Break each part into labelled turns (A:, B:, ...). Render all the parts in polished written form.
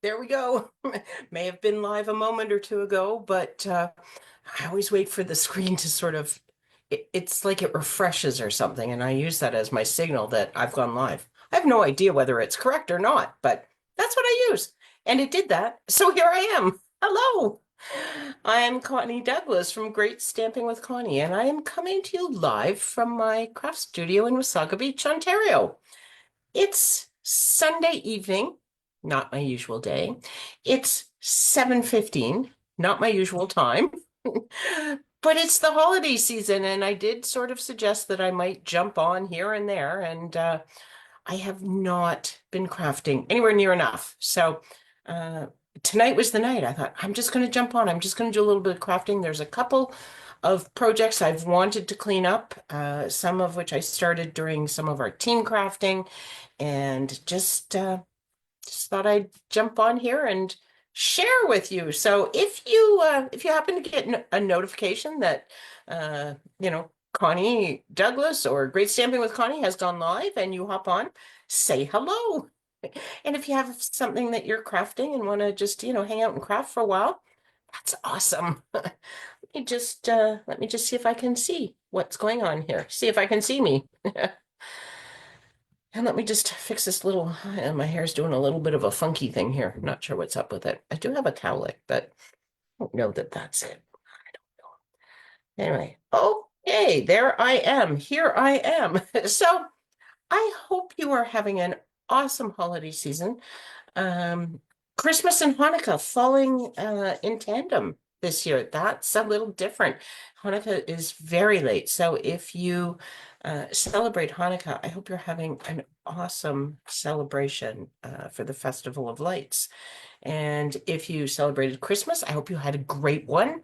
A: There we go. May have been live a moment or two ago, but I always wait for the screen to sort of, it's like it refreshes or something, and I use that as my signal that I've gone live. I have no idea whether it's correct or not, but that's what I use. And it did that. So here I am. Hello. I'm Connie Douglas from Great Stamping with Connie, and I am coming to you live from my craft studio in Wasaga Beach, Ontario. It's Sunday evening, not my usual day. It's 7:15, not my usual time. But it's the holiday season, and I did sort of suggest that I might jump on here and there, and I have not been crafting anywhere near enough. So uh, tonight was the night. I thought, I'm just going to jump on. I'm just going to do a little bit of crafting. There's a couple of projects I've wanted to clean up, some of which I started during some of our team crafting, and just thought I'd jump on here and share with you. So if you happen to get a notification that Connie Douglas or Great Stamping with Connie has gone live and you hop on, say hello. And if you have something that you're crafting and want to just, hang out and craft for a while, that's awesome. Let me just see if I can see what's going on here. See if I can see me. And let me just fix this little, my hair's doing a little bit of a funky thing here. I'm not sure what's up with it. I do have a cowlick, but I don't know that that's it. Anyway, okay, there I am. Here I am. So I hope you are having an awesome holiday season. Um, Christmas and Hanukkah falling in tandem this year. That's a little different. Hanukkah is very late. So if you celebrate Hanukkah, I hope you're having an awesome celebration for the Festival of Lights. And if you celebrated Christmas, I hope you had a great one.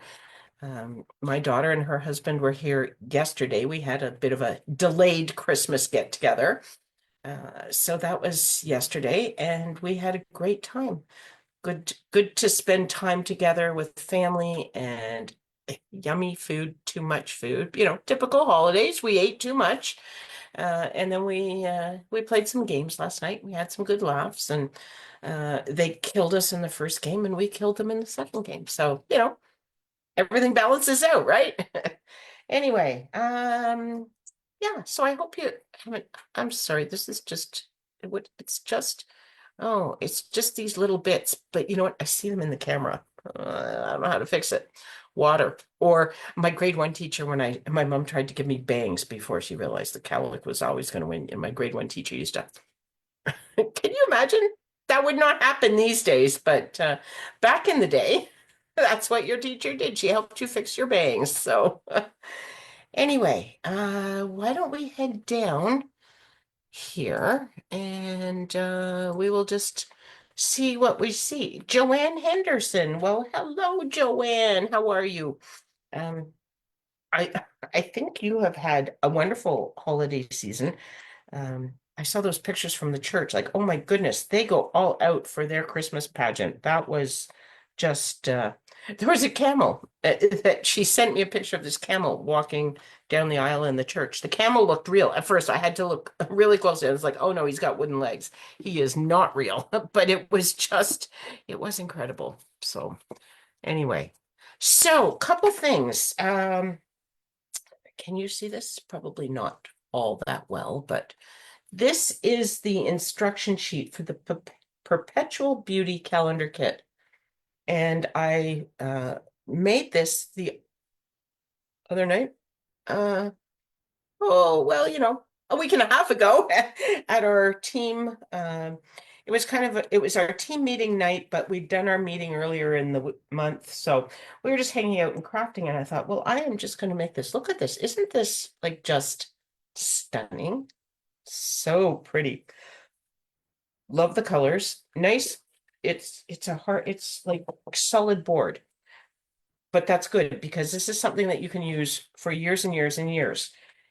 A: My daughter and her husband were here yesterday. We had a bit of a delayed Christmas get together. So that was yesterday, and we had a great time. Good to spend time together with family and yummy food, too much food. Typical holidays. We ate too much, and then we played some games last night. We had some good laughs, and they killed us in the first game, and we killed them in the second game. So everything balances out, right? Anyway, yeah, so I hope you haven't, I'm sorry, this is just, it's just, oh, it's just these little bits, but you know what? I see them in the camera. I don't know how to fix it. Water. Or my grade one teacher, my mom tried to give me bangs before she realized the cowlick was always going to win. And my grade one teacher used to, can you imagine? That would not happen these days, but back in the day, that's what your teacher did. She helped you fix your bangs. So anyway, why don't we head down here and we will just see what we see. Joanne Henderson. Well, hello, Joanne. How are you? Um, I I think you have had a wonderful holiday season. I saw those pictures from the church. Like, oh my goodness, they go all out for their Christmas pageant. That was just there was a camel that she sent me a picture of this camel walking down the aisle in the church. The camel looked real. At first, I had to look really closely. I was like, oh no, he's got wooden legs. He is not real. But it was incredible. So anyway, so couple things. Can you see this? Probably not all that well, but this is the instruction sheet for the Perpetual Beauty Calendar Kit. And I made this the other night. Uh, oh, well, a week and a half ago at our team. It was it was our team meeting night, but we'd done our meeting earlier in the month. So we were just hanging out and crafting. And I thought, well, I am just going to make this. Look at this. Isn't this like just stunning? So pretty. Love the colors. Nice. It's a hard, it's like solid board. But that's good because this is something that you can use for years and years and years.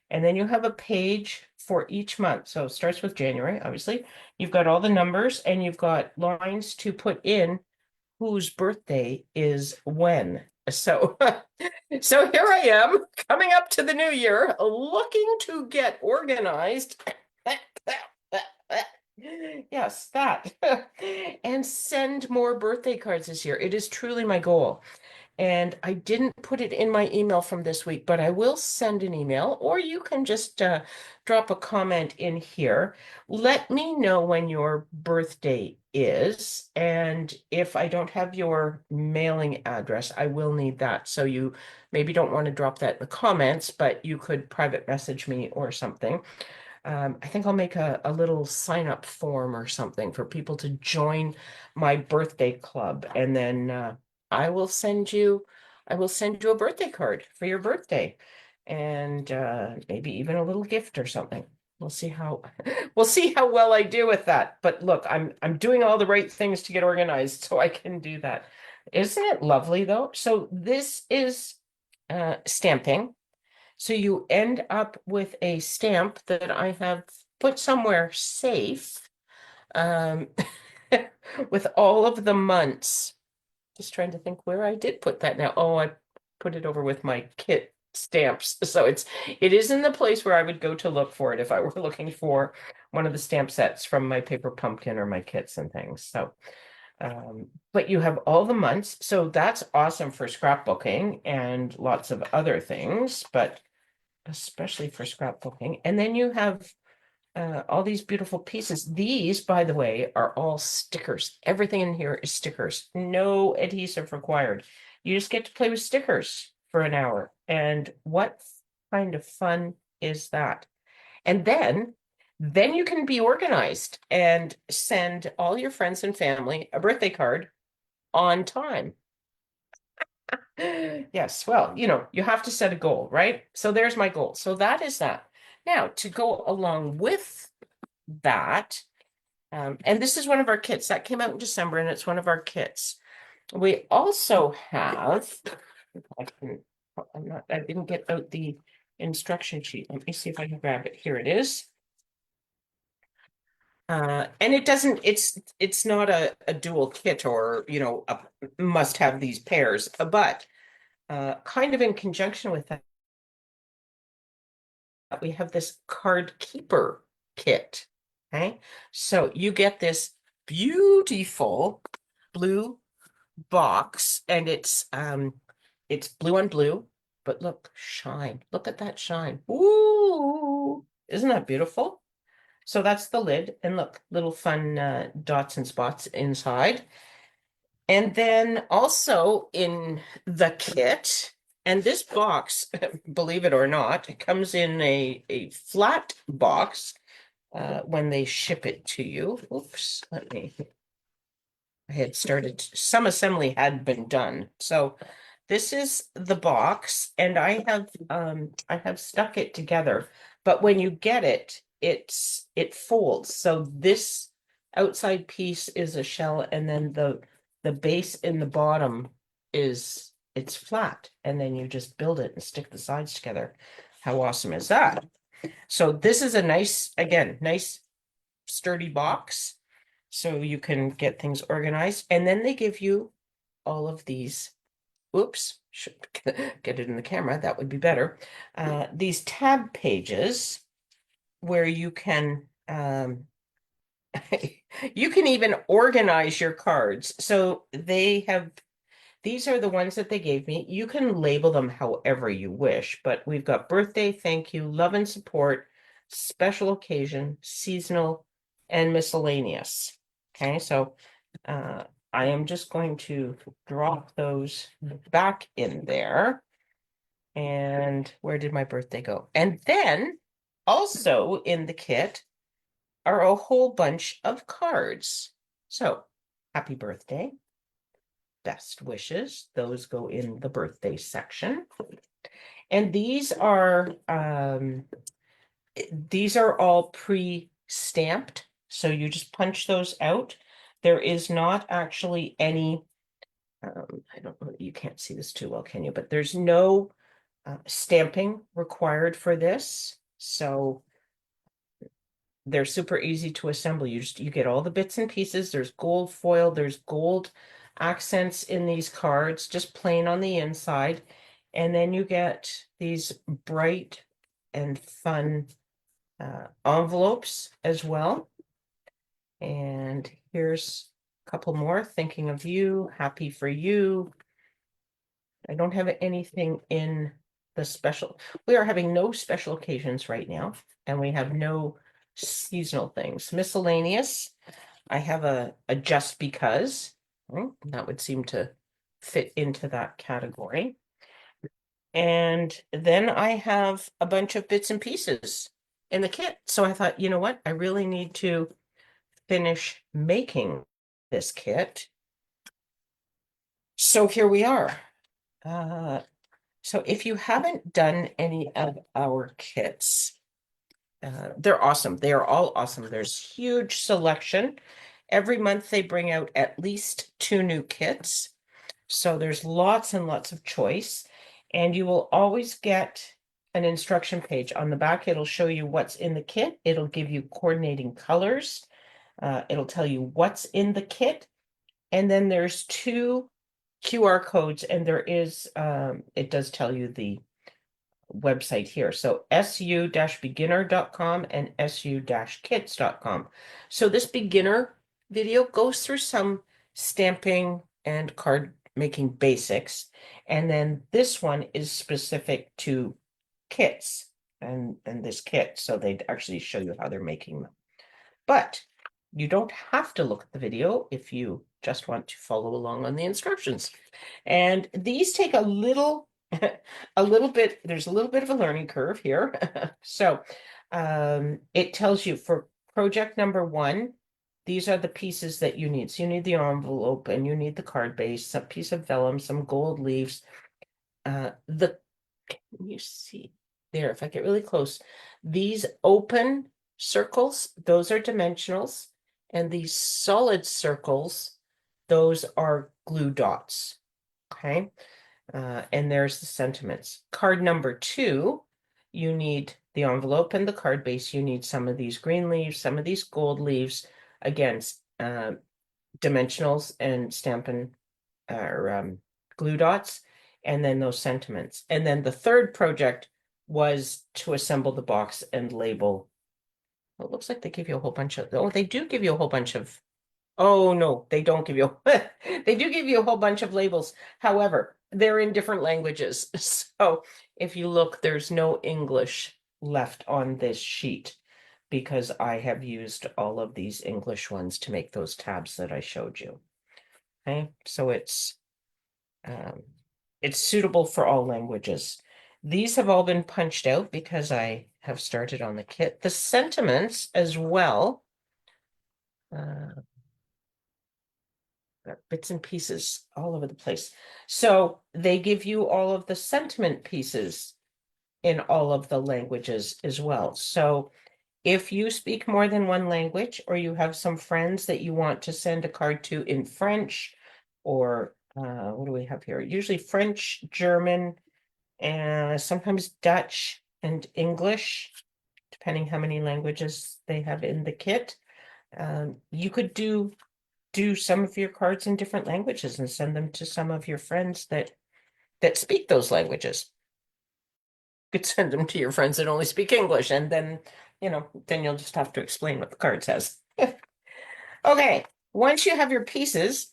A: And then you have a page for each month. So it starts with January, obviously. You've got all the numbers and you've got lines to put in whose birthday is when. So, so here I am coming up to the new year, looking to get organized. Yes, that. And send more birthday cards this year. It is truly my goal. And I didn't put it in my email from this week, but I will send an email, or you can just drop a comment in here. Let me know when your birthday is. And if I don't have your mailing address, I will need that. So you maybe don't want to drop that in the comments, but you could private message me or something. I think I'll make a little sign up form or something for people to join my birthday club. And then I will send you a birthday card for your birthday and maybe even a little gift or something. We'll see how we'll see how well I do with that. But look, I'm doing all the right things to get organized so I can do that. Isn't it lovely though? So this is stamping. So you end up with a stamp that I have put somewhere safe, um, with all of the months. Just trying to think where I did put that now. Oh, I put it over with my kit stamps. So it is in the place where I would go to look for it if I were looking for one of the stamp sets from my paper pumpkin or my kits and things. So but you have all the months, so that's awesome for scrapbooking and lots of other things, but especially for scrapbooking. And then you have all these beautiful pieces. These, by the way, are all stickers. Everything in here is stickers. No adhesive required. You just get to play with stickers for an hour. And what kind of fun is that? And then you can be organized and send all your friends and family a birthday card on time. Yes, well, you have to set a goal, right? So there's my goal. So that is that. Now, to go along with that, and this is one of our kits that came out in December, and it's one of our kits. We also have, I can, I didn't get out the instruction sheet. Let me see if I can grab it. Here it is. And it's not a dual kit or, a must have these pairs, but kind of in conjunction with that, we have this card keeper kit. Okay, so you get this beautiful blue box, and it's blue on blue, but look, shine. Look at that shine. Ooh, isn't that beautiful? So that's the lid, and look, little fun dots and spots inside. And then also in the kit, and this box, believe it or not, it comes in a flat box when they ship it to you. Oops, I had started, some assembly had been done. So this is the box, and I have stuck it together. But when you get it, it folds. So this outside piece is a shell, and then the base in the bottom it's flat, and then you just build it and stick the sides together. How awesome is that? So this is a nice sturdy box, so you can get things organized. And then they give you all of these. Oops, should get it in the camera. That would be better. These tab pages where you can you can even organize your cards. So these are the ones that they gave me. You can label them however you wish, but we've got birthday, thank you, love and support, special occasion, seasonal, and miscellaneous. Okay, so I am just going to drop those back in there. And where did my birthday go? And then also in the kit are a whole bunch of cards. So happy birthday, best wishes, those go in the birthday section. And these are all pre-stamped, so you just punch those out. There is not actually any, I don't know, you can't see this too well, can you? But there's no stamping required for this. So they're super easy to assemble. You get all the bits and pieces. There's gold foil, there's gold accents in these cards, just plain on the inside. And then you get these bright and fun envelopes as well. And here's a couple more. Thinking of you, happy for you. I don't have anything in the special. We are having no special occasions right now, and we have no seasonal things. Miscellaneous. I have a just because. That would seem to fit into that category. And then I have a bunch of bits and pieces in the kit. So I thought, you know what? I really need to finish making this kit. So here we are. So if you haven't done any of our kits, they're awesome. They are all awesome. There's huge selection. Every month they bring out at least 2 new kits. So there's lots and lots of choice. And you will always get an instruction page. On the back, it'll show you what's in the kit. It'll give you coordinating colors. It'll tell you what's in the kit. And then there's 2 QR codes, and there is, it does tell you the website here. So su-beginner.com and su-kits.com. So this beginner video goes through some stamping and card making basics. And then this one is specific to kits and this kit. So they actually show you how they're making them. But you don't have to look at the video if you just want to follow along on the instructions. And these take a little bit, there's a little bit of a learning curve here. So it tells you for project number 1, these are the pieces that you need. So you need the envelope and you need the card base, some piece of vellum, some gold leaves. Can you see there, if I get really close, these open circles, those are dimensionals, and these solid circles, those are glue dots. Okay. And there's the sentiments. Card number 2, you need the envelope and the card base. You need some of these green leaves, some of these gold leaves, again, dimensionals and Stampin' or glue dots, and then those sentiments. And then the third project was to assemble the box and label. Well, it looks like they give you a whole bunch of, oh, they do give you a whole bunch of, oh no, they don't give you, they do give you a whole bunch of labels. However, they're in different languages. So if you look, there's no English left on this sheet because I have used all of these English ones to make those tabs that I showed you. Okay, so it's suitable for all languages. These have all been punched out because I have started on the kit. The sentiments as well, got bits and pieces all over the place. So they give you all of the sentiment pieces in all of the languages as well. So if you speak more than one language, or you have some friends that you want to send a card to in French, or what do we have here? Usually French, German, and sometimes Dutch and English, depending how many languages they have in the kit. You could do some of your cards in different languages and send them to some of your friends that speak those languages. You could send them to your friends that only speak English, and then, then you'll just have to explain what the card says. Okay, once you have your pieces,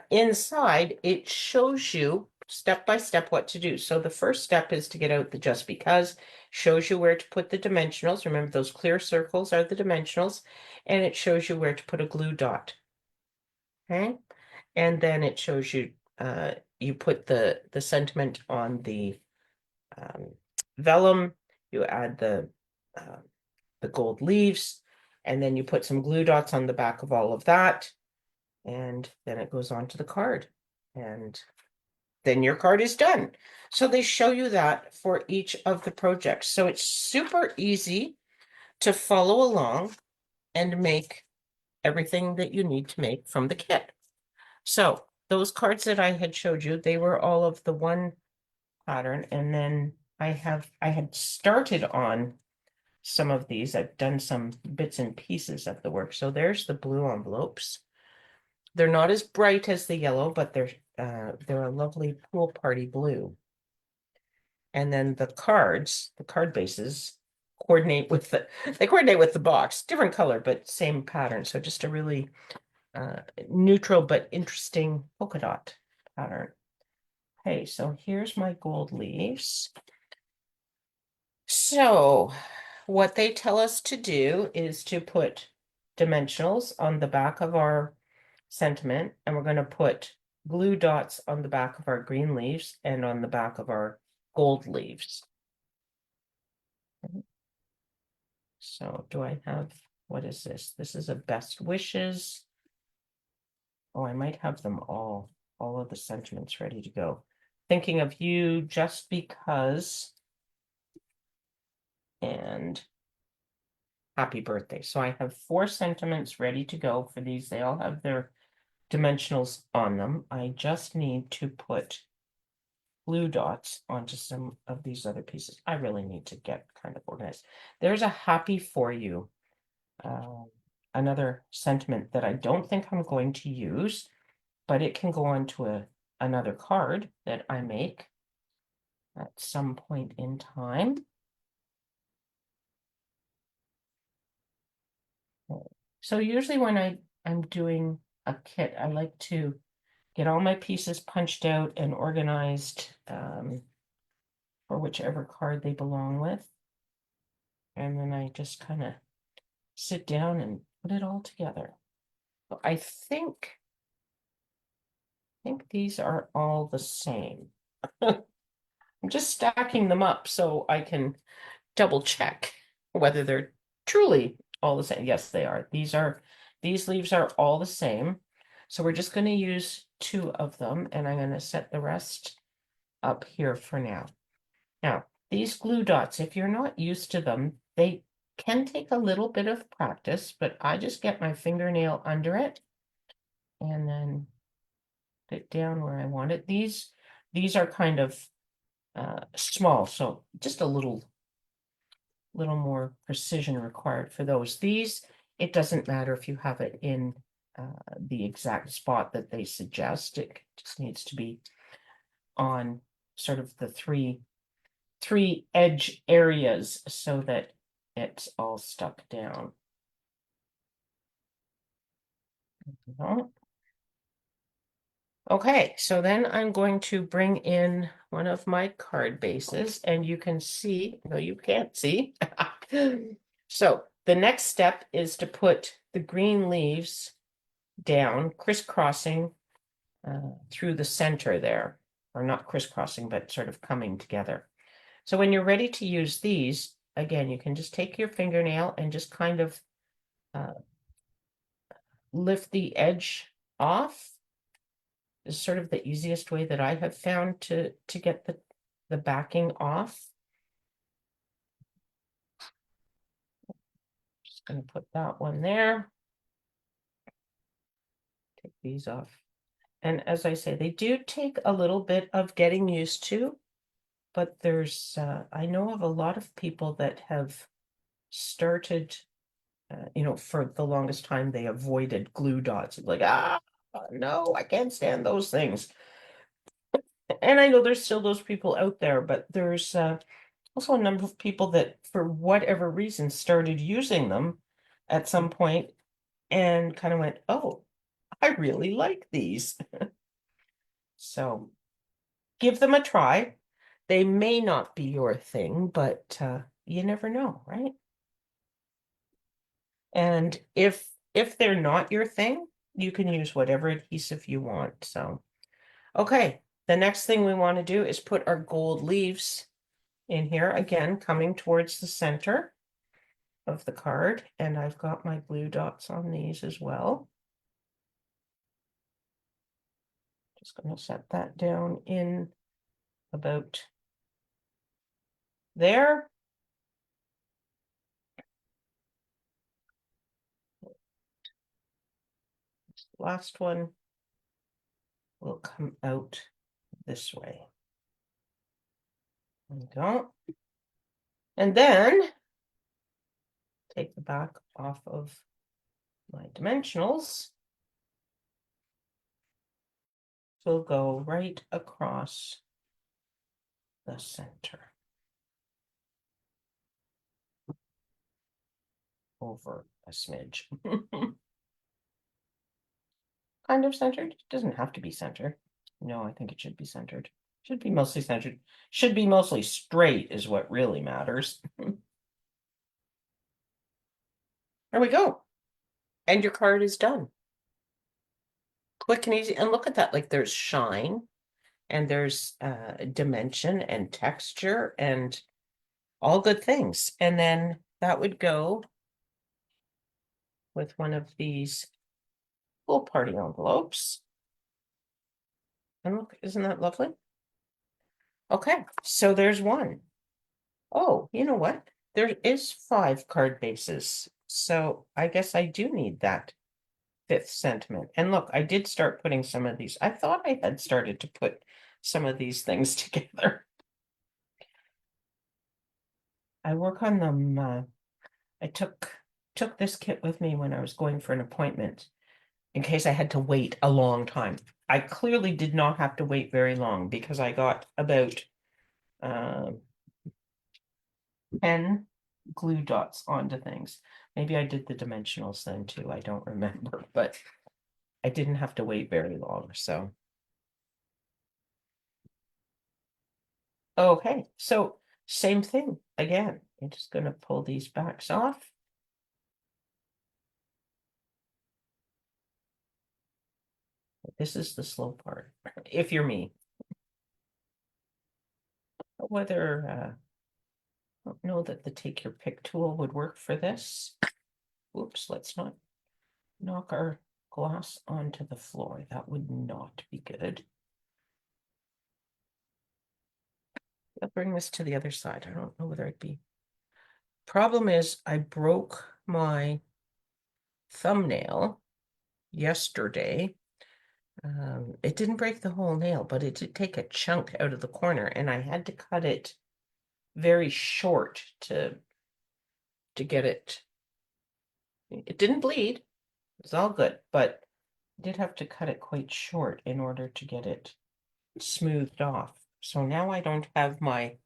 A: inside, it shows you step by step what to do. So the first step is to get out the just because, shows you where to put the dimensionals. Remember, those clear circles are the dimensionals, and it shows you where to put a glue dot. Okay, and then it shows you you put the sentiment on the vellum, you add the gold leaves, and then you put some glue dots on the back of all of that, and then it goes on to the card, and then your card is done. So they show you that for each of the projects. So it's super easy to follow along and make everything that you need to make from the kit. So those cards that I had showed you, they were all of the one pattern, and then I had started on some of these. I've done some bits and pieces of the work. So there's the blue envelopes. They're not as bright as the yellow, but they're a lovely pool party blue. And then the cards, the card bases, coordinate with the box. Different color, but same pattern. So just a really neutral but interesting polka dot pattern. Okay, so here's my gold leaves. So what they tell us to do is to put dimensionals on the back of our sentiment, and we're going to put glue dots on the back of our green leaves and on the back of our gold leaves. So do I have, what is this? This is a best wishes. Oh, I might have them all of the sentiments ready to go. Thinking of you just because, and happy birthday. So I have 4 sentiments ready to go for these. They all have their dimensionals on them. I just need to put glue dots onto some of these other pieces. I really need to get kind of organized. There's a happy for you. Another sentiment that I don't think I'm going to use, but it can go onto another card that I make at some point in time. So usually when I'm doing a kit, I like to get all my pieces punched out and organized for whichever card they belong with. And then I just kind of sit down and put it all together. So I think these are all the same. I'm just stacking them up so I can double check whether they're truly all the same. Yes, they are. These leaves are all the same. So we're just going to use 2 of them, and I'm going to set the rest up here for now. Now, these glue dots, if you're not used to them, they can take a little bit of practice, but I just get my fingernail under it and then put it down where I want it. These are kind of small, so just a little more precision required for those. These, it doesn't matter if you have it in the exact spot that they suggest. It just needs to be on sort of the three edge areas so that it's all stuck down. Okay, so then I'm going to bring in one of my card bases, and you can see, no, you can't see. So the next step is to put the green leaves down, crisscrossing through the center there, or not crisscrossing, but sort of coming together. So when you're ready to use these, again, you can just take your fingernail and just kind of lift the edge off. Is sort of the easiest way that I have found to get the backing off. Just going to put that one there. Take these off. And as I say, they do take a little bit of getting used to, but there's, I know of a lot of people that have started, for the longest time, they avoided glue dots. Like, no, I can't stand those things. And I know there's still those people out there, but there's also a number of people that, for whatever reason, started using them at some point and kind of went, oh, I really like these. So give them a try. They may not be your thing, but you never know, right? And if they're not your thing, you can use whatever adhesive you want. So, okay, the next thing we want to do is put our gold leaves in here, again, coming towards the center of the card, and I've got my glue dots on these as well. Just going to set that down in about there. Last one will come out this way. There we go. And then take the back off of my dimensionals. Will go right across the center. over a smidge. Kind of centered. It doesn't have to be centered. No, I think it should be centered. Should be mostly centered. Should be mostly straight is what really matters. There we go. And your card is done. Quick and easy. And look at that. Like there's shine and there's dimension and texture and all good things. And then that would go with one of these pool party envelopes. And look, isn't that lovely? Okay, so there's one. Oh, you know what? There is 5 card bases. So I guess I do need that 5th sentiment. And look, I did start putting some of these. I thought I had started to put some of these things together. I work on them. I took this kit with me when I was going for an appointment in case I had to wait a long time. I clearly did not have to wait very long because I got about 10 glue dots onto things. Maybe I did the dimensionals then too. I don't remember, but I didn't have to wait very long. So, okay, so same thing again. I'm just going to pull these backs off. This is the slow part, if you're me. Whether I don't know that the take your pick tool would work for this. Oops, let's not knock our glass onto the floor. That would not be good. I'll bring this to the other side. I don't know whether I'd be. Problem is, I broke my thumbnail yesterday. It didn't break the whole nail, but it did take a chunk out of the corner, and I had to cut it very short to get it. It didn't bleed. It's all good, but I did have to cut it quite short in order to get it smoothed off. So now I don't have my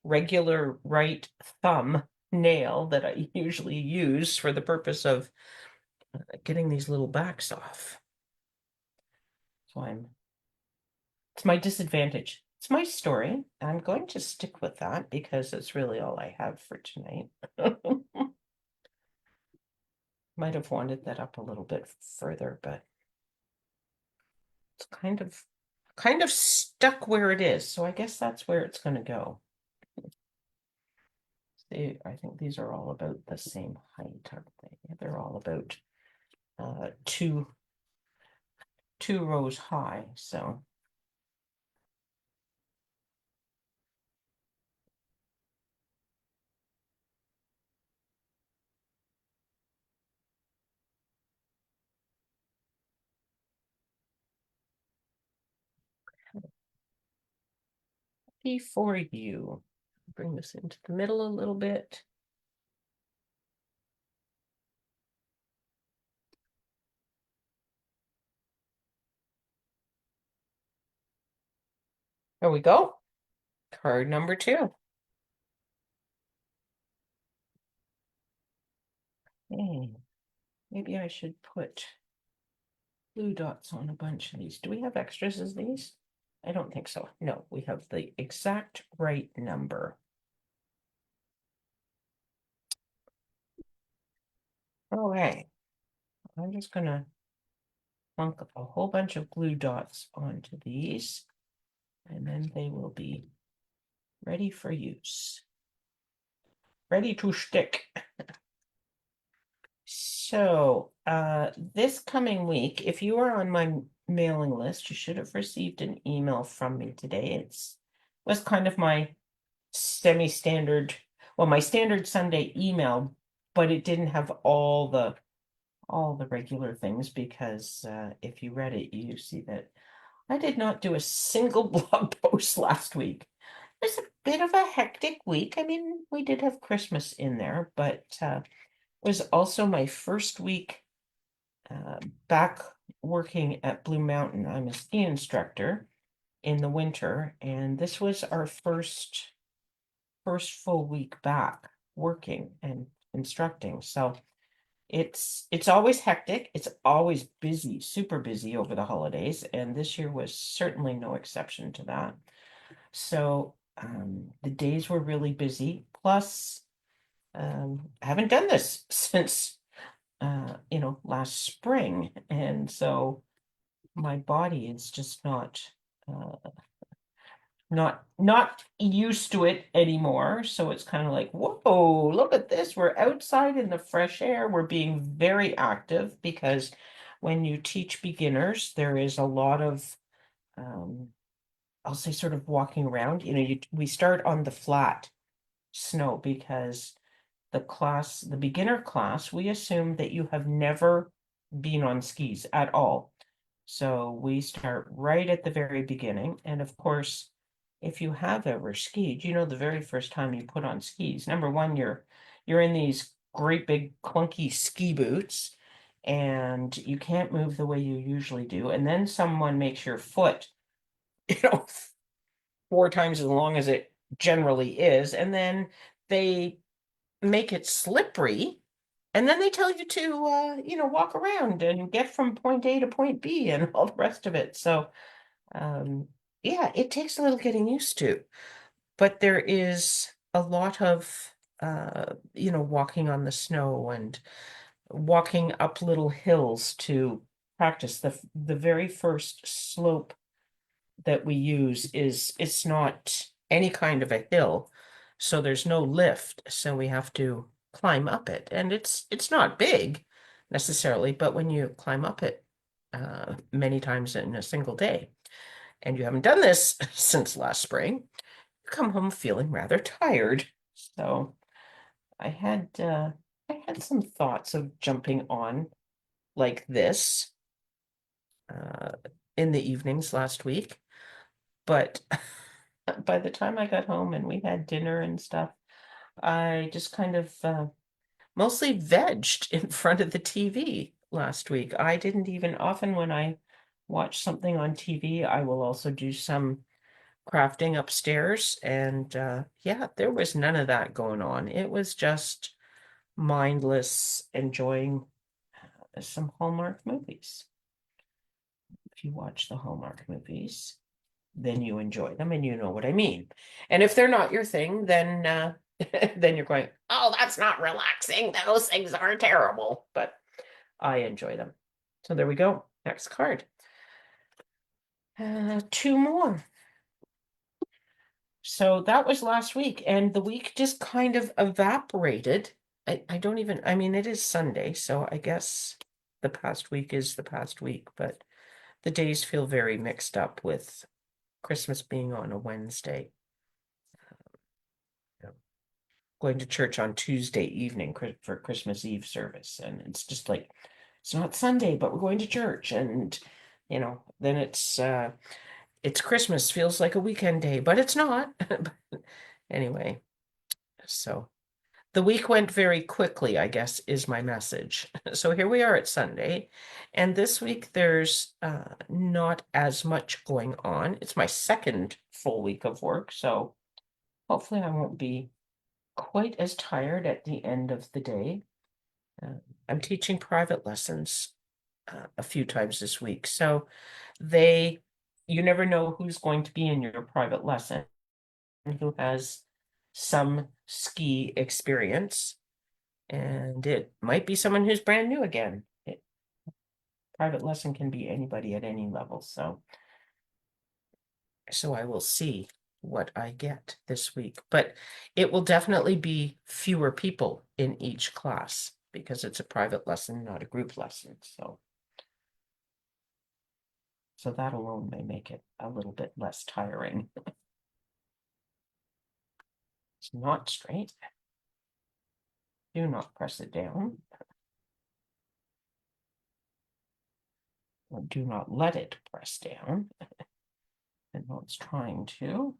A: regular right thumb nail that I usually use for the purpose of getting these little backs off. So it's my disadvantage. It's my story. I'm going to stick with that because it's really all I have for tonight. Might have wanted that up a little bit further, but it's kind of stuck where it is. So I guess that's where it's going to go. See, I think these are all about the same height, aren't they? Yeah, they're all about two rows high. So for you. Bring this into the middle a little bit. There we go. Card number 2. Hey, maybe I should put blue dots on a bunch of these. Do we have extras as these? I don't think so. No, we have the exact right number. Okay, I'm just gonna plunk a whole bunch of glue dots onto these, and then they will be ready for use. Ready to stick. So, this coming week, if you are on my mailing list, you should have received an email from me today. Was kind of my semi-standard, well, my standard Sunday email, but it didn't have all the regular things because if you read it, you see that I did not do a single blog post last week. It was a bit of a hectic week. I mean, we did have Christmas in there, but it was also my first week back working at Blue Mountain. I'm a ski instructor in the winter, and this was our first full week back. working and instructing. So it's always hectic. It's always busy, super busy over the holidays, and this year was certainly no exception to that. So the days were really busy. Plus, I haven't done this since last spring, and so my body is just uh, not used to it anymore. So it's kind of like, whoa, look at this. We're outside in the fresh air. We're being very active because when you teach beginners, there is a lot of um, I'll say sort of walking around. We start on the flat snow because the beginner class, we assume that you have never been on skis at all. So we start right at the very beginning. And of course, if you have ever skied, the very first time you put on skis, number one, you're in these great big clunky ski boots and you can't move the way you usually do. And then someone makes your foot, you know, 4 times as long as it generally is, and then they make it slippery, and then they tell you to walk around and get from point A to point B and all the rest of it. So yeah, it takes a little getting used to, but there is a lot of walking on the snow and walking up little hills to practice. The very first slope that we use it's not any kind of a hill, so there's no lift, so we have to climb up it, and it's not big necessarily, but when you climb up it many times in a single day, and you haven't done this since last spring, you come home feeling rather tired. So I had some thoughts of jumping on like this uh, in the evenings last week, but by the time I got home and we had dinner and stuff, I just kind of mostly vegged in front of the TV last week. I didn't even often when I watch something on TV, I will also do some crafting upstairs. And yeah, there was none of that going on. It was just mindless enjoying some Hallmark movies. If you watch the Hallmark movies, then you enjoy them and you know what I mean. And if they're not your thing, then then you're going, oh, that's not relaxing. Those things are terrible. But I enjoy them. So there we go. Next card. Two more. So that was last week, and the week just kind of evaporated. I don't even, I mean, it is Sunday, so I guess the past week is the past week, but the days feel very mixed up with Christmas being on a Wednesday. Going to church on Tuesday evening for Christmas Eve service, and it's just like it's not Sunday, but we're going to church, and then it's Christmas, feels like a weekend day, but it's not. Anyway, so the week went very quickly, I guess, is my message. So here we are at Sunday, and this week there's not as much going on. It's my second full week of work, so hopefully I won't be quite as tired at the end of the day. Uh, I'm teaching private lessons a few times this week, so you never know who's going to be in your private lesson and who has some ski experience, and it might be someone who's brand new again. Private lesson can be anybody at any level, so I will see what I get this week, but it will definitely be fewer people in each class because it's a private lesson, not a group lesson. So that alone may make it a little bit less tiring. It's not straight. Do not press it down. Or do not let it press down. And now it's trying to.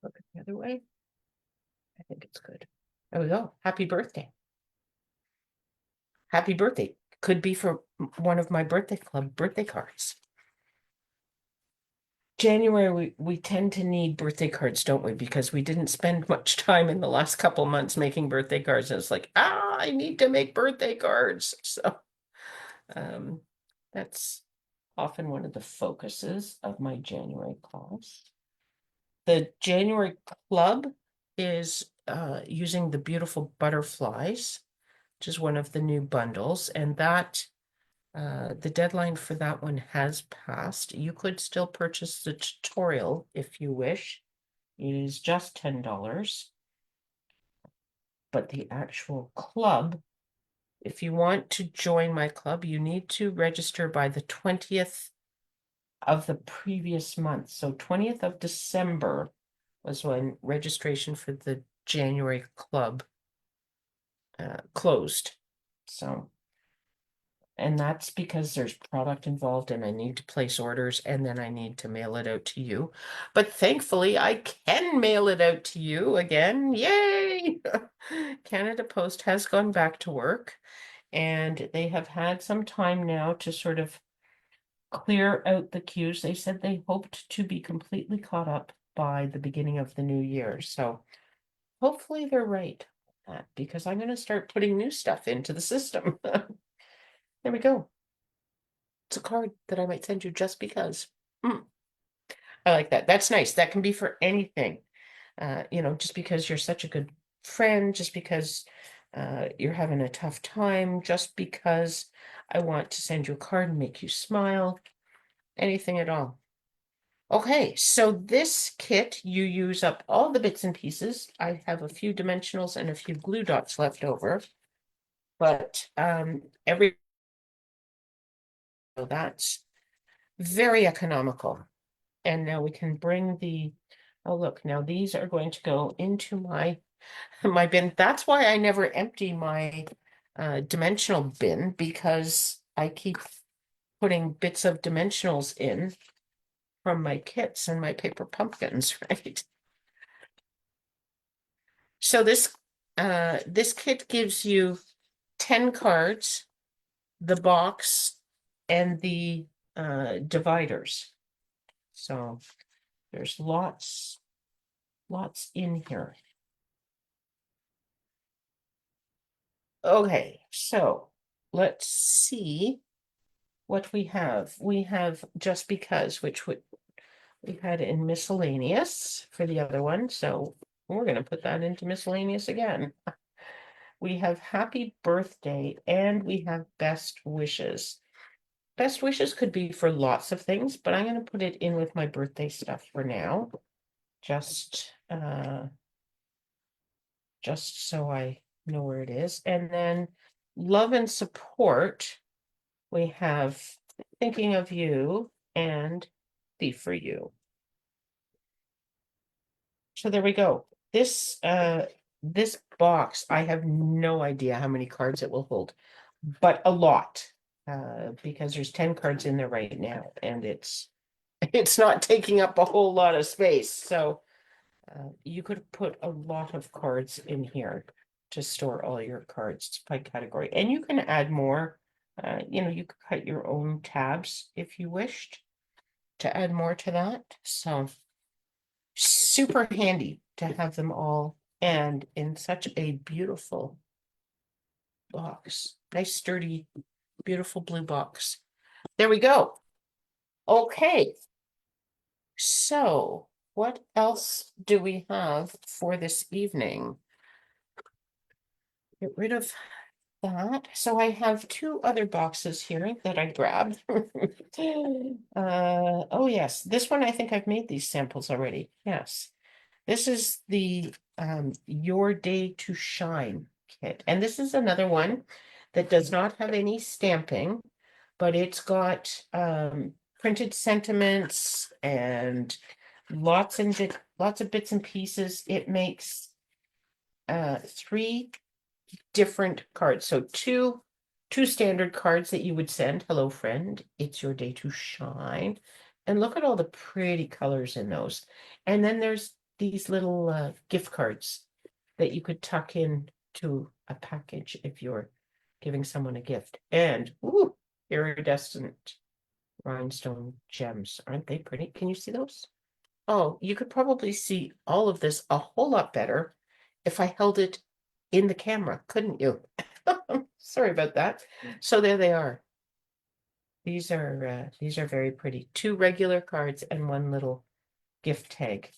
A: Look the other way. I think it's good. There we go. Happy birthday. Happy birthday. could be for one of my birthday club birthday cards. January, we tend to need birthday cards, don't we? Because we didn't spend much time in the last couple months making birthday cards. And it's like, I need to make birthday cards. So um, that's often one of the focuses of my January class. The January club is using the beautiful butterflies, which is one of the new bundles, and that the deadline for that one has passed. You could still purchase the tutorial if you wish. It is just $10. But the actual club, if you want to join my club, you need to register by the 20th of the previous month. So 20th of December was when registration for the January club closed. So, and that's because there's product involved and I need to place orders and then I need to mail it out to you. But thankfully, I can mail it out to you again. Yay! Canada Post has gone back to work and they have had some time now to sort of clear out the queues. They said they hoped to be completely caught up by the beginning of the new year. So hopefully they're right because I'm going to start putting new stuff into the system. There we go. It's a card that I might send you just because. I like that. That's nice. That can be for anything. Just because you're such a good friend, just because you're having a tough time, just because I want to send you a card and make you smile, anything at all. Okay, so this kit, you use up all the bits and pieces. I have a few dimensionals and a few glue dots left over, but so that's very economical. And now we can bring oh look, now these are going to go into my bin. That's why I never empty my dimensional bin, because I keep putting bits of dimensionals in from my kits and my paper pumpkins, right? So this kit gives you 10 cards, the box, and the dividers. So there's lots in here. Okay, so let's see what we have. We have Just Because, which we had in miscellaneous for the other one. So we're going to put that into miscellaneous again. We have Happy Birthday and we have Best Wishes. Best Wishes could be for lots of things, but I'm going to put it in with my birthday stuff for now. Just so I know where it is. And then Love and Support, we have Thinking of You and Be For You. So there we go. This box, I have no idea how many cards it will hold, but a lot, because there's 10 cards in there right now, and it's not taking up a whole lot of space. So you could put a lot of cards in here to store all your cards by category, and you can add more. You could cut your own tabs if you wished to add more to that. So super handy to have them all and in such a beautiful box. Nice, sturdy, beautiful blue box. There we go. Okay. So what else do we have for this evening? Get rid of that. So I have two other boxes here that I grabbed. Oh yes, this one I think I've made these samples already. Yes. This is the Your Day to Shine kit. And this is another one that does not have any stamping, but it's got printed sentiments and lots of bits and pieces. It makes 3 different cards. So two standard cards that you would send. Hello, friend. It's your day to shine. And look at all the pretty colors in those. And then there's these little gift cards that you could tuck in to a package if you're giving someone a gift. And ooh, iridescent rhinestone gems. Aren't they pretty? Can you see those? Oh, you could probably see all of this a whole lot better if I held it in the camera, couldn't you? Sorry about that. So there they are. These are very pretty. Two regular cards and one little gift tag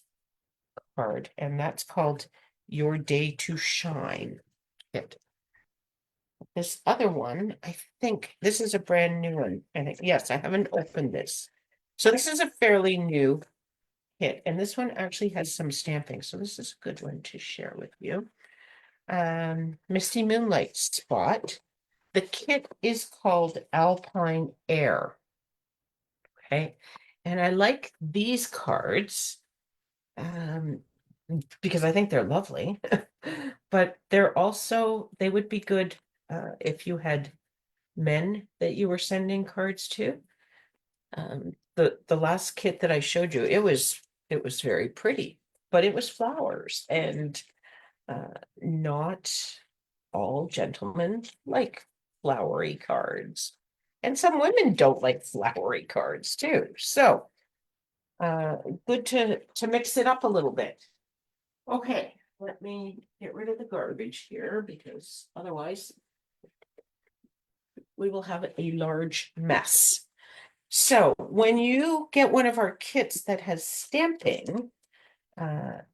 A: card, and that's called Your Day to Shine kit. This other one, I think this is a brand new one, and yes, I haven't opened this. So this is a fairly new kit, and this one actually has some stamping, so this is a good one to share with you. Misty Moonlight Spot. The kit is called Alpine Air. Okay, and I like these cards because I think they're lovely, but they're also, they would be good if you had men that you were sending cards to. The last kit that I showed you, it was very pretty, but it was flowers, and not all gentlemen like flowery cards. And some women don't like flowery cards too. So good to mix it up a little bit. Okay, let me get rid of the garbage here because otherwise we will have a large mess. So when you get one of our kits that has stamping,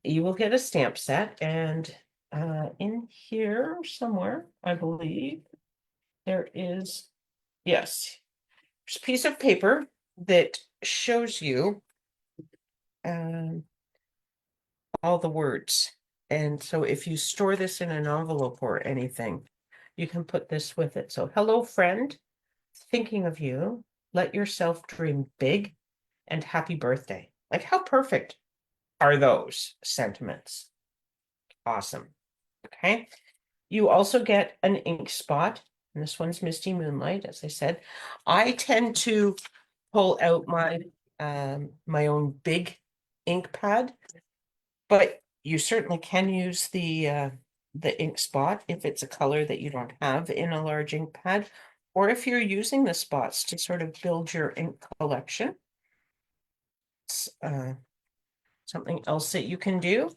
A: you will get a stamp set, and in here somewhere, I believe, there is, yes, there's a piece of paper that shows you all the words. And so if you store this in an envelope or anything, you can put this with it. So, hello, friend, thinking of you, let yourself dream big, and happy birthday. Like, how perfect are those sentiments? Awesome. Okay. You also get an ink spot. And this one's Misty Moonlight, as I said. I tend to pull out my own big ink pad, but you certainly can use the ink spot if it's a color that you don't have in a large ink pad, or if you're using the spots to sort of build your ink collection. It's something else that you can do.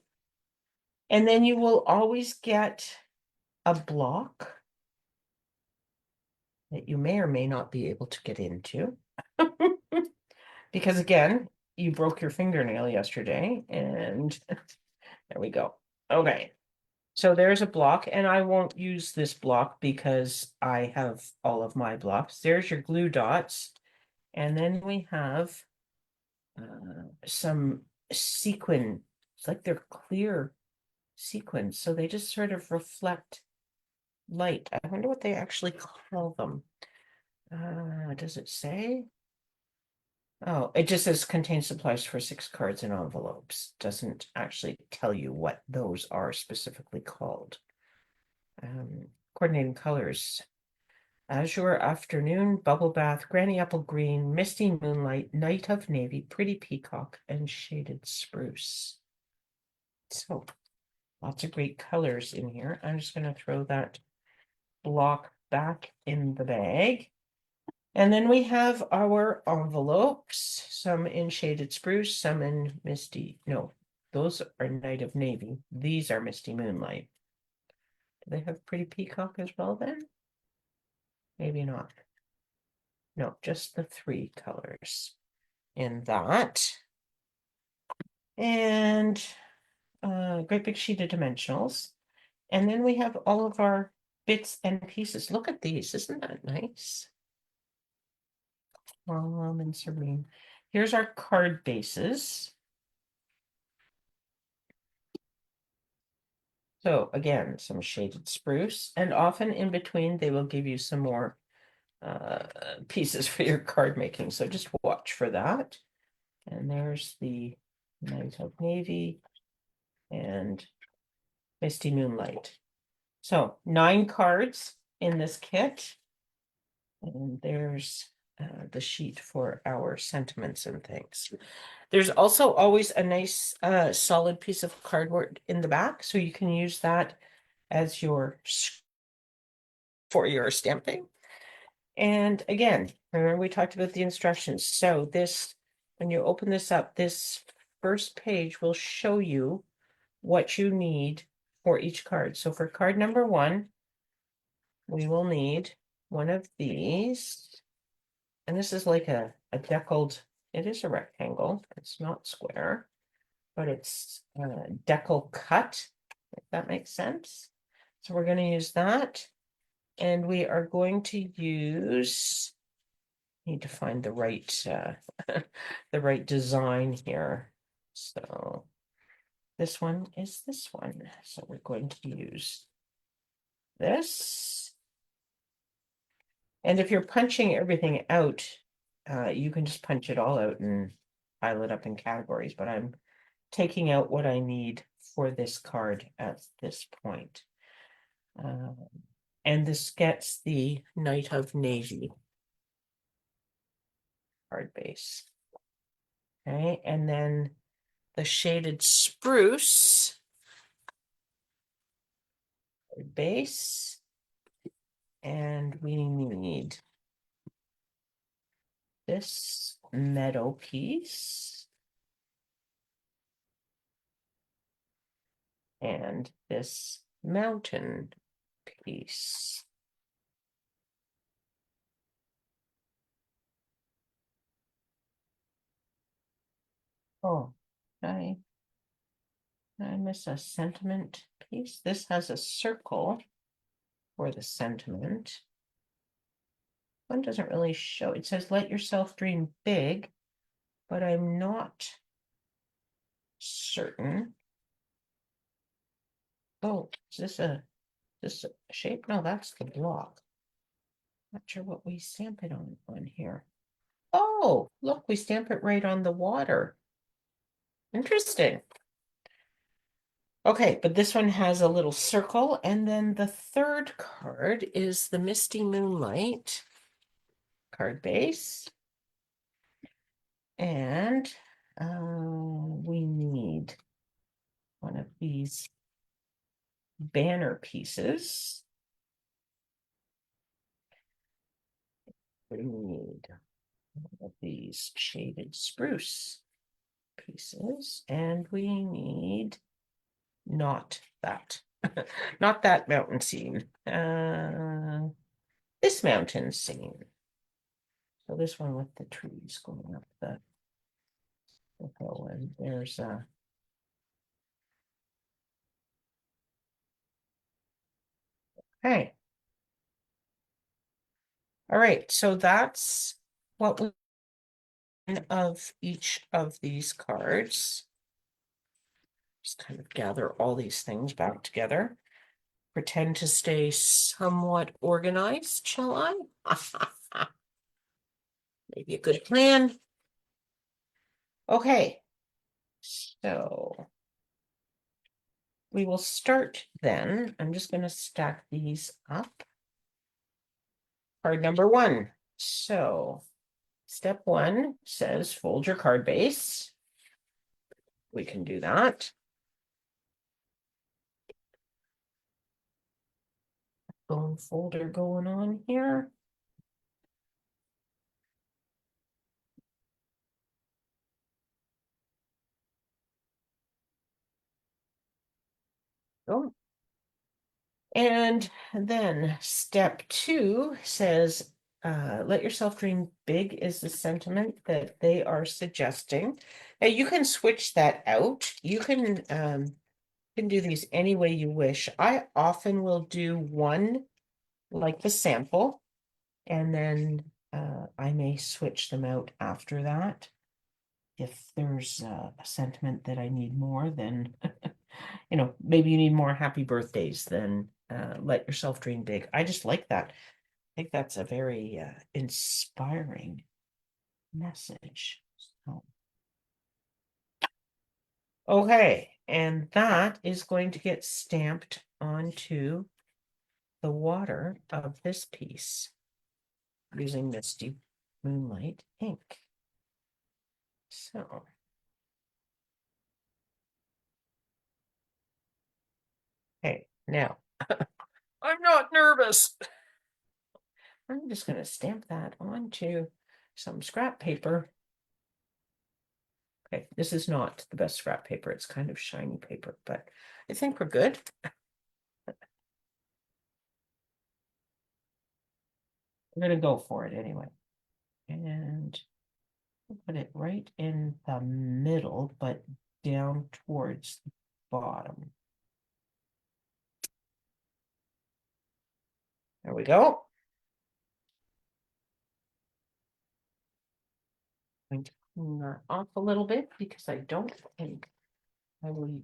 A: And then you will always get a block that you may or may not be able to get into. Because again, you broke your fingernail yesterday, and there we go. Okay, so there's a block, and I won't use this block because I have all of my blocks. There's your glue dots, and then we have some sequin. It's like they're clear sequins, so they just sort of reflect light. I wonder what they actually call them. Does it say? Oh, it just says contains supplies for 6 cards and envelopes. Doesn't actually tell you what those are specifically called. Coordinating colors. Azure Afternoon, Bubble Bath, Granny Apple Green, Misty Moonlight, Night of Navy, Pretty Peacock, and Shaded Spruce. So, lots of great colors in here. I'm just going to throw that block back in the bag. And then we have our envelopes, some in Shaded Spruce, some in Misty. No, those are Night of Navy. These are Misty Moonlight. Do they have Pretty Peacock as well then? Maybe not. No, just the 3 colors in that. And great big sheet of dimensionals. And then we have all of our bits and pieces. Look at these. Isn't that nice? And serene. Here's our card bases. So again, some Shaded Spruce, and often in between they will give you some more pieces for your card making. So just watch for that. And there's the Night of Navy and Misty Moonlight. So 9 cards in this kit. And there's the sheet for our sentiments and things. There's also always a nice solid piece of cardboard in the back, so you can use that as your for your stamping. And again, remember we talked about the instructions. So this, when you open this up, this first page will show you what you need for each card. So for card number 1, we will need one of these. And this is like a deckled, it is a rectangle. It's not square, but it's decal cut, if that makes sense. So we're going to use that. And we are going to use, need to find the right the right design here. So this one is this one. So we're going to use this. And if you're punching everything out, you can just punch it all out and pile it up in categories, but I'm taking out what I need for this card at this point. And this gets the Knight of Navy card base. Okay, and then the shaded spruce card base. And we need this meadow piece. And this mountain piece. Oh, I miss a sentiment piece. This has a circle for the sentiment. One doesn't really show. It says, let yourself dream big, but I'm not certain. Oh, is this a shape? No, that's the block. Not sure what we stamp it on here. Oh, look, we stamp it right on the water. Interesting. Okay, but this one has a little circle, and then the third card is the Misty Moonlight card base. And we need one of these banner pieces. We need one of these shaded spruce pieces, and we need not that, not that mountain scene, this mountain scene. So this one with the trees going up the hill, and there's okay. All right, so that's what we of each of these cards. Just kind of gather all these things back together. Pretend to stay somewhat organized, shall I? Maybe a good plan. Okay, so we will start then. I'm just going to stack these up. Card number 1. So step 1 says fold your card base. We can do that. Bone folder going on here. Oh. And then step 2 says, let yourself dream big is the sentiment that they are suggesting. Now you can switch that out. You can do these any way you wish. I often will do one like the sample, and then I may switch them out after that. If there's a sentiment that I need more, then you know, maybe you need more happy birthdays than let yourself dream big. I just like that. I think that's a very inspiring message. So, okay, and that is going to get stamped onto the water of this piece using Misty Moonlight ink. So, okay, now I'm not nervous. I'm just going to stamp that onto some scrap paper. Okay, this is not the best scrap paper. It's kind of shiny paper, but I think we're good. We're going to go for it anyway. And put it right in the middle, but down towards the bottom. There we go. I'm going to clean that off a little bit because I don't think I will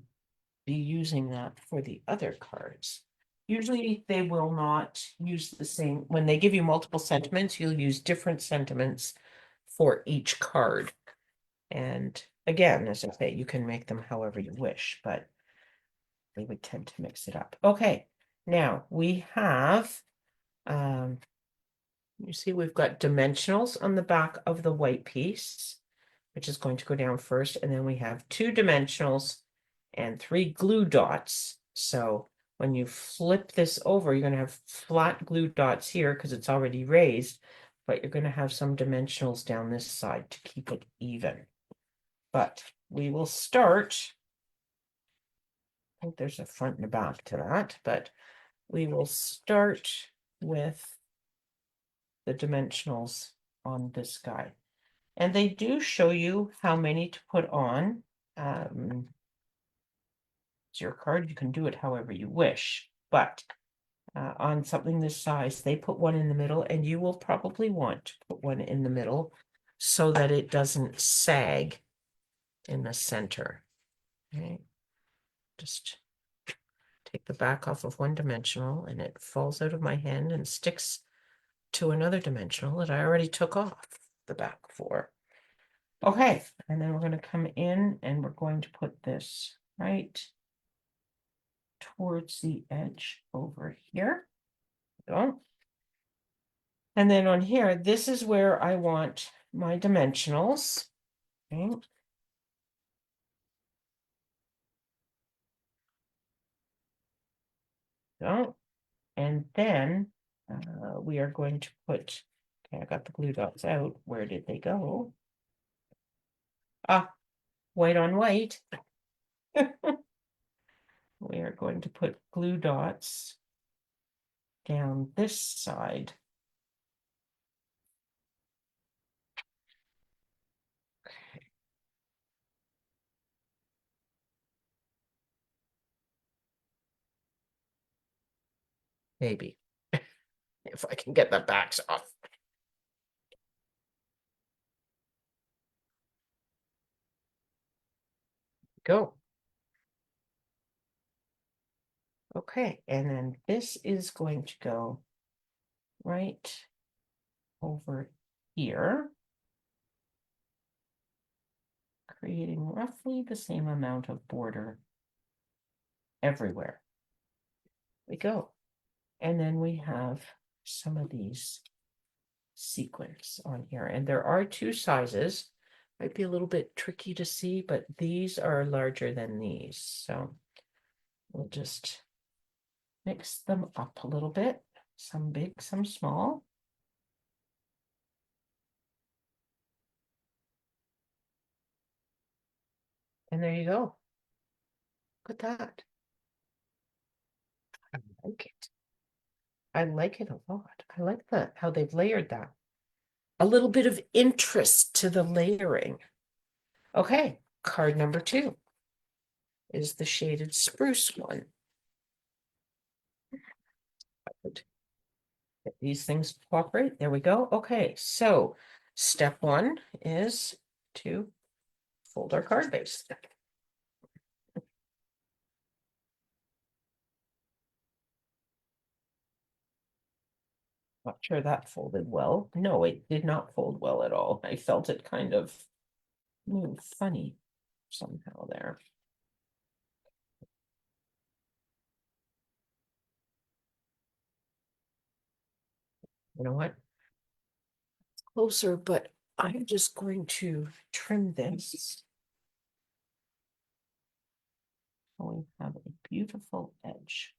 A: be using that for the other cards. Usually they will not use the same, when they give you multiple sentiments, you'll use different sentiments for each card. And again, as I say, you can make them however you wish, but we would tend to mix it up. Okay, now we have, you see we've got dimensionals on the back of the white piece, which is going to go down first, and then we have 2 dimensionals and 3 glue dots. So when you flip this over, you're going to have flat glue dots here because it's already raised, but you're going to have some dimensionals down this side to keep it even. But we will start, I think there's a front and a back to that, but we will start with the dimensionals on this guy. And they do show you how many to put on. It's your card, you can do it however you wish, but on something this size, they put one in the middle, and you will probably want to put one in the middle so that it doesn't sag in the center. Okay, just take the back off of one dimensional and it falls out of my hand and sticks to another dimensional that I already took off the back for. Okay, and then we're going to come in and we're going to put this right towards the edge over here. Go. And then on here, this is where I want my dimensionals. Okay. So, and then we are going to put, okay, I got the glue dots out. Where did they go? Ah, white on white. We are going to put glue dots down this side. Okay. Maybe, if I can get the backs off. Go. Okay, and then this is going to go right over here, creating roughly the same amount of border everywhere. We go. And then we have some of these sequins on here, and there are 2 sizes. Might be a little bit tricky to see, but these are larger than these, so we'll just mix them up a little bit, some big, some small. And there you go. Look at that. I like it. I like it a lot. I like how they've layered that. A little bit of interest to the layering. Okay, card number 2 is the shaded spruce one. Get these things cooperate. There we go. Okay, so step 1 is to fold our card base. Not sure that folded well. No, it did not fold well at all. I felt it kind of move funny somehow there. You know what? It's closer, but I'm just going to trim this. So we have a beautiful edge.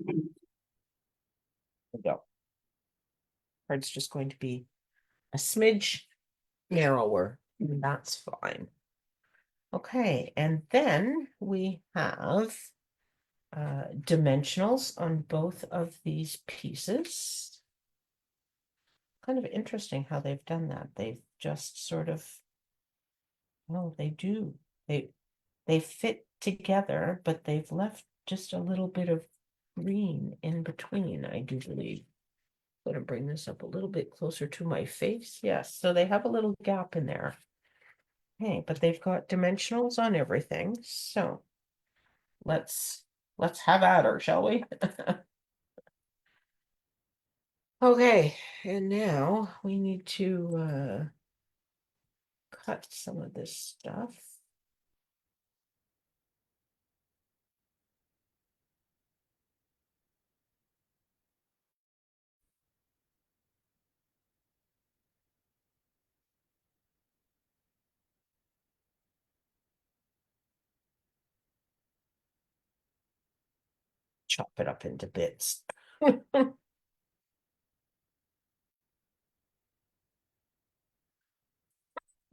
A: There we go. card's just going to be a smidge narrower. That's fine. Okay, and then we have dimensionals on both of these pieces. Kind of interesting how they've done that. They've just sort of, oh, they do. They fit together, but they've left just a little bit of green in between, I do believe. I'm gonna bring this up a little bit closer to my face. Yes, so they have a little gap in there. Okay, but they've got dimensionals on everything, so let's have at her, shall we? Okay, and now we need to cut some of this stuff. Chop it up into bits.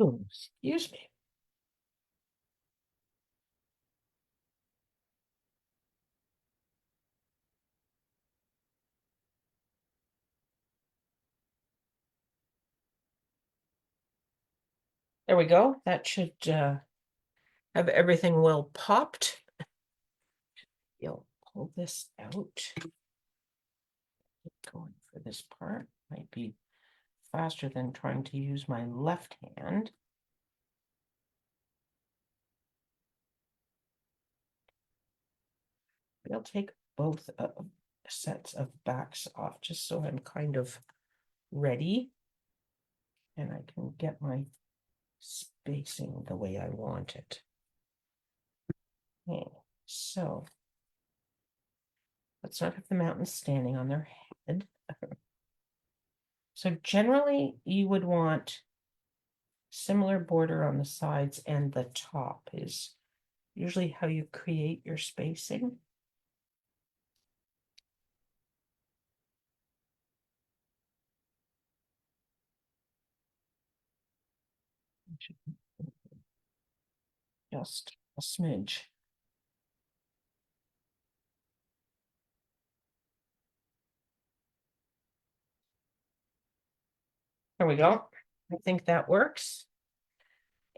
A: Oh, excuse me. There we go. That should have everything well popped. You'll pull this out. Going for this part might be faster than trying to use my left hand. I'll take both sets of backs off just so I'm kind of ready and I can get my spacing the way I want it. Okay, so let's not have the mountains standing on their head. So generally you would want similar border on the sides, and the top is usually how you create your spacing. Just a smidge. There we go. I think that works.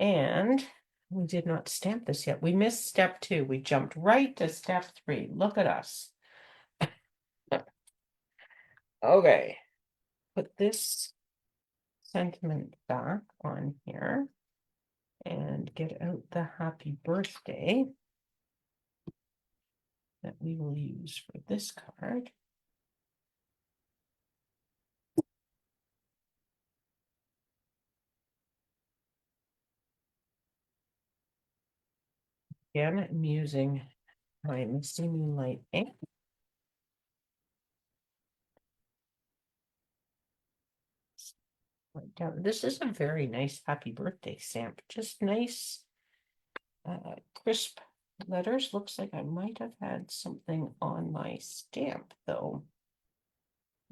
A: And we did not stamp this yet. We missed step 2. We jumped right to step 3. Look at us. Okay. Put this sentiment back on here and get out the happy birthday that we will use for this card. Again, I'm using my Misty Moonlight ink. This is a very nice happy birthday stamp. Just nice, crisp letters. Looks like I might have had something on my stamp, though.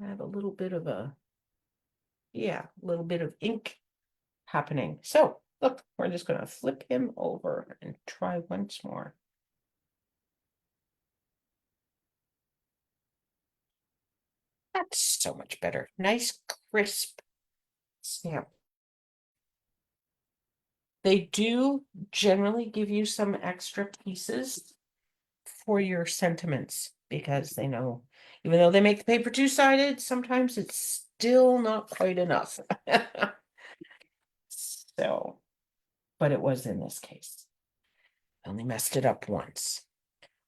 A: I have a little bit of a, yeah, a little bit of ink happening. So, look, we're just going to flip him over and try once more. That's so much better. Nice, crisp stamp. They do generally give you some extra pieces for your sentiments because they know, even though they make the paper two-sided, sometimes it's still not quite enough. So, but it was in this case. I only messed it up once.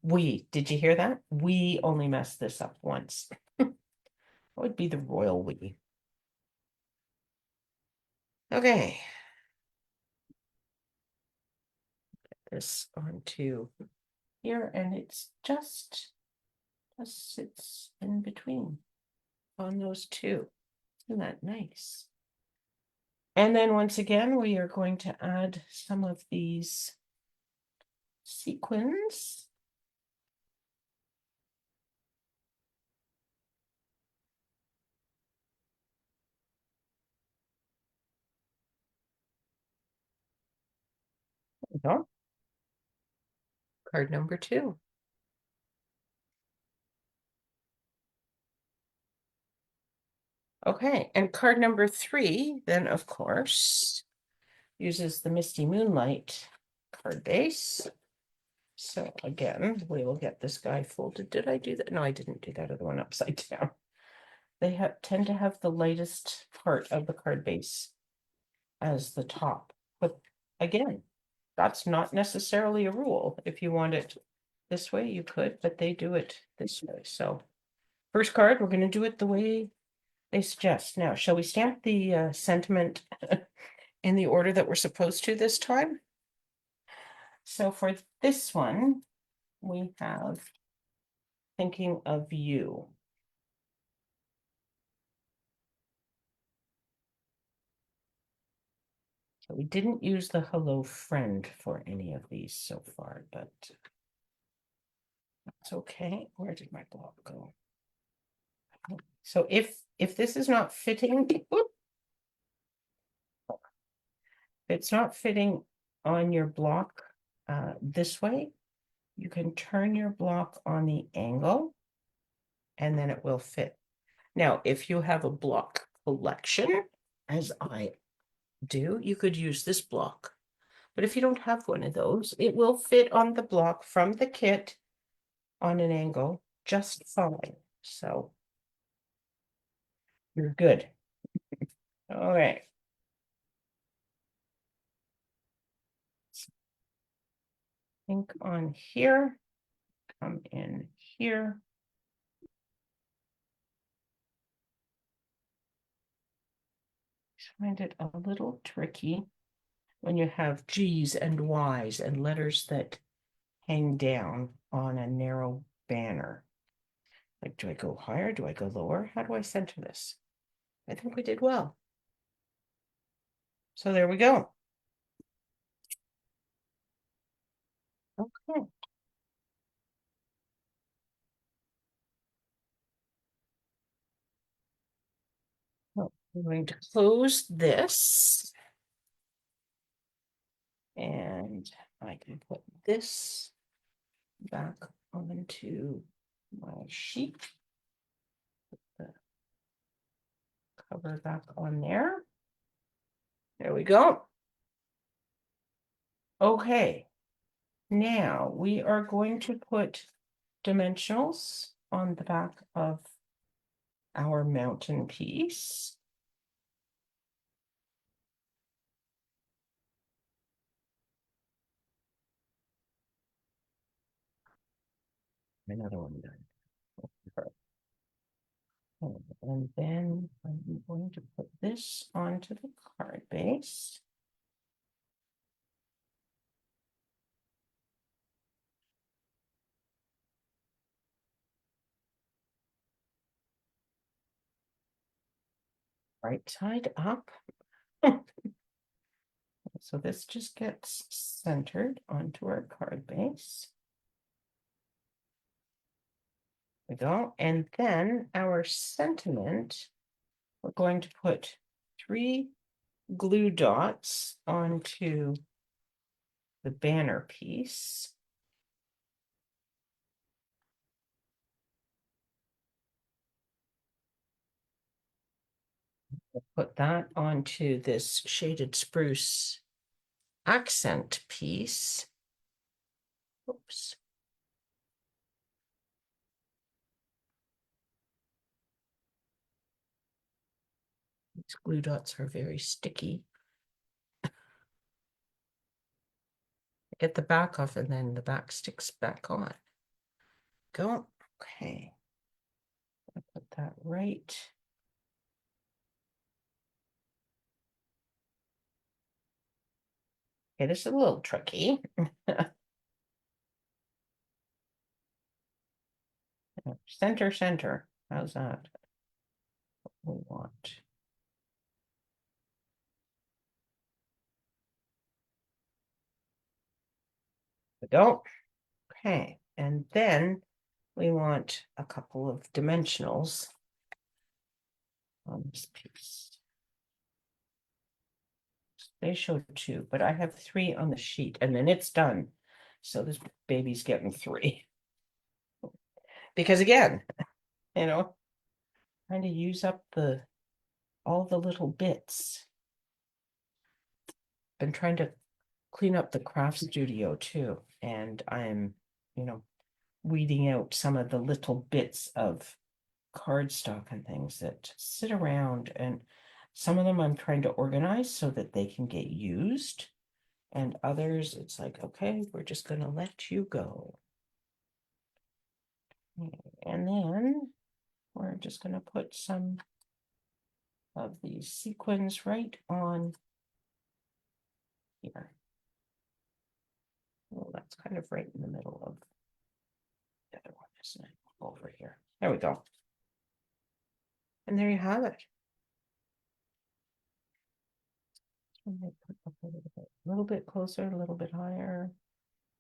A: Did you hear that? We only messed this up once. That would be the royal we. Okay. Get this onto here, and it's just sits in between on those two. Isn't that nice? And then once again, we are going to add some of these sequins. go. Card number 2. Okay, and card number 3, then of course, uses the Misty Moonlight card base. So again, we will get this guy folded. Did I do that? No, I didn't do that other one upside down. They tend to have the lightest part of the card base as the top. But again, that's not necessarily a rule. If you want it this way, you could, but they do it this way. So first card, we're going to do it the way they suggest. Now, shall we stamp the sentiment in the order that we're supposed to this time? So for this one, we have thinking of you. So we didn't use the hello friend for any of these so far, but that's okay. Where did my block go? So if this is not fitting, it's not fitting on your block this way, you can turn your block on the angle and then it will fit. Now, if you have a block collection, as I do, you could use this block. But if you don't have one of those, it will fit on the block from the kit on an angle just fine. So you're good. All right. Think on here, come in here. I find it a little tricky when you have G's and Y's and letters that hang down on a narrow banner. Like, do I go higher? Do I go lower? How do I center this? I think we did well. So there we go. Okay. Well, I'm going to close this. And I can put this back onto my sheet. Put the cover back on there. There we go. Okay. Now we are going to put dimensionals on the back of our mountain piece. Another one done. And then I'm going to put this onto the card base. Right side up. So this just gets centered onto our card base. There we go. And then our sentiment, we're going to put 3 glue dots onto the banner piece. We'll put that onto this shaded spruce accent piece. Oops. These glue dots are very sticky. Get the back off and then the back sticks back on. Go. Okay. I'll put that right. Okay, this is a little tricky. Center, center. How's that? What we want. We go. Okay, and then we want a couple of dimensionals on this piece. they showed two, but I have three on the sheet and then it's done. So this baby's getting three. Because again, you know, trying to use up all the little bits. Been trying to clean up the craft studio too, and I'm, weeding out some of the little bits of cardstock and things that sit around, and some of them I'm trying to organize so that they can get used, and others it's like, okay, we're just gonna let you go. And then we're just gonna put some of these sequins right on here. Well, that's kind of right in the middle of the other one, isn't it? Over here. There we go. And there you have it. Put up a little bit closer, a little bit higher.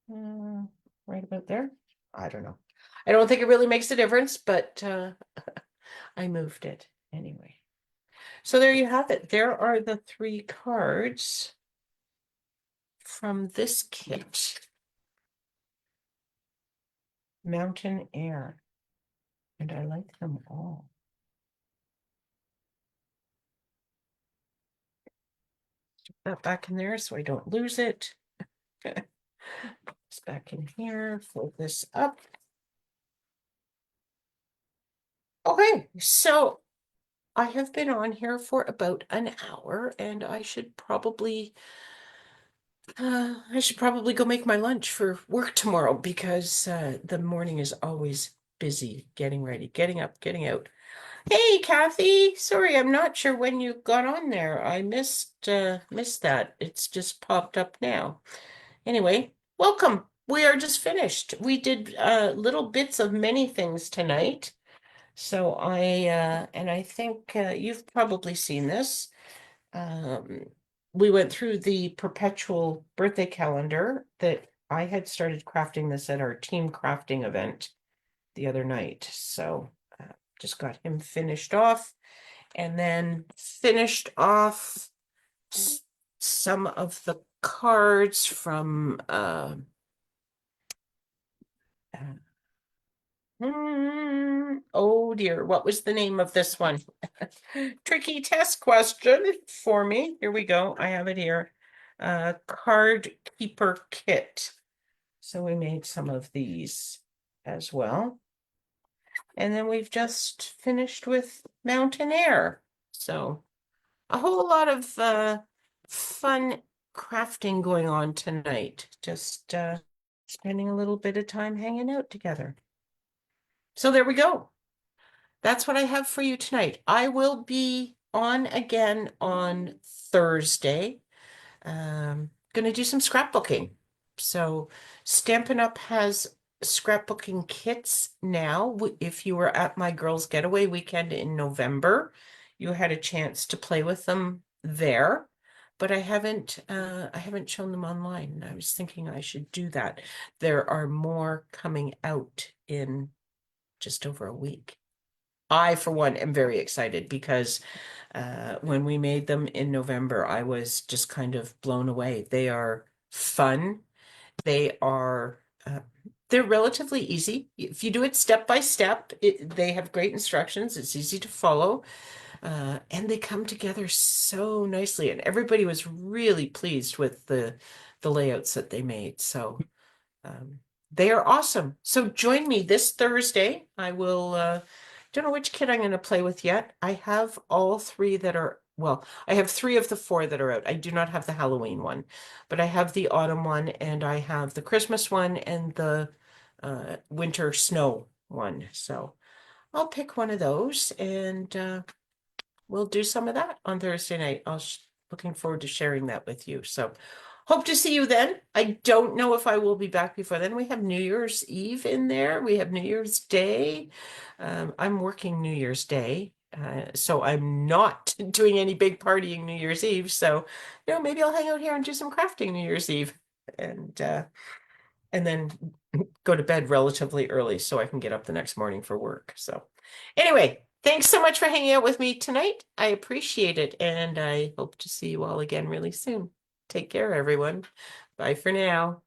A: Right about there. I don't know. I don't think it really makes a difference, but I moved it anyway. So there you have it. There are the three cards from this kit. Mountain Air. And I like them all. Stick that back in there so I don't lose it. It's back in here, fold this up. Okay, so I have been on here for about an hour and I should probably go make my lunch for work tomorrow because the morning is always busy getting ready, getting up, getting out. Hey, Kathy. Sorry, I'm not sure when you got on there. I missed that. It's just popped up now. Anyway, welcome. We are just finished. We did little bits of many things tonight. So I think you've probably seen this. Um, we went through the perpetual birthday calendar that I had started crafting this at our team crafting event the other night. So just got him finished off and then finished off some of the cards from oh dear, what was the name of this one? Tricky test question for me. Here we go. I have it here. Card Keeper Kit. So we made some of these as well. And then we've just finished with Mountain Air. So a whole lot of fun crafting going on tonight. Just spending a little bit of time hanging out together. So there we go. That's what I have for you tonight. I will be on again on Thursday. Gonna do some scrapbooking. So Stampin' Up has scrapbooking kits now. If you were at my girls' getaway weekend in November, you had a chance to play with them there. But I haven't shown them online. I was thinking I should do that. There are more coming out in just over a week. I, for one, am very excited because when we made them in November, I was just kind of blown away. They are fun. They are they're relatively easy. If you do it step by step, they have great instructions. It's easy to follow. And they come together so nicely. And everybody was really pleased with the layouts that they made. So they are awesome. So join me this Thursday. I will don't know which kit I'm going to play with yet. I have all three that are, well, I have three of the four that are out. I do not have the Halloween one, but I have the autumn one and I have the Christmas one and the winter snow one. So I'll pick one of those and we'll do some of that on Thursday night. Looking forward to sharing that with you. So hope to see you then. I don't know if I will be back before then. We have New Year's Eve in there. We have New Year's Day. I'm working New Year's Day, so I'm not doing any big partying New Year's Eve. So, maybe I'll hang out here and do some crafting New Year's Eve, and then go to bed relatively early so I can get up the next morning for work. So, anyway, Thanks so much for hanging out with me tonight. I appreciate it, and I hope to see you all again really soon. Take care, everyone. Bye for now.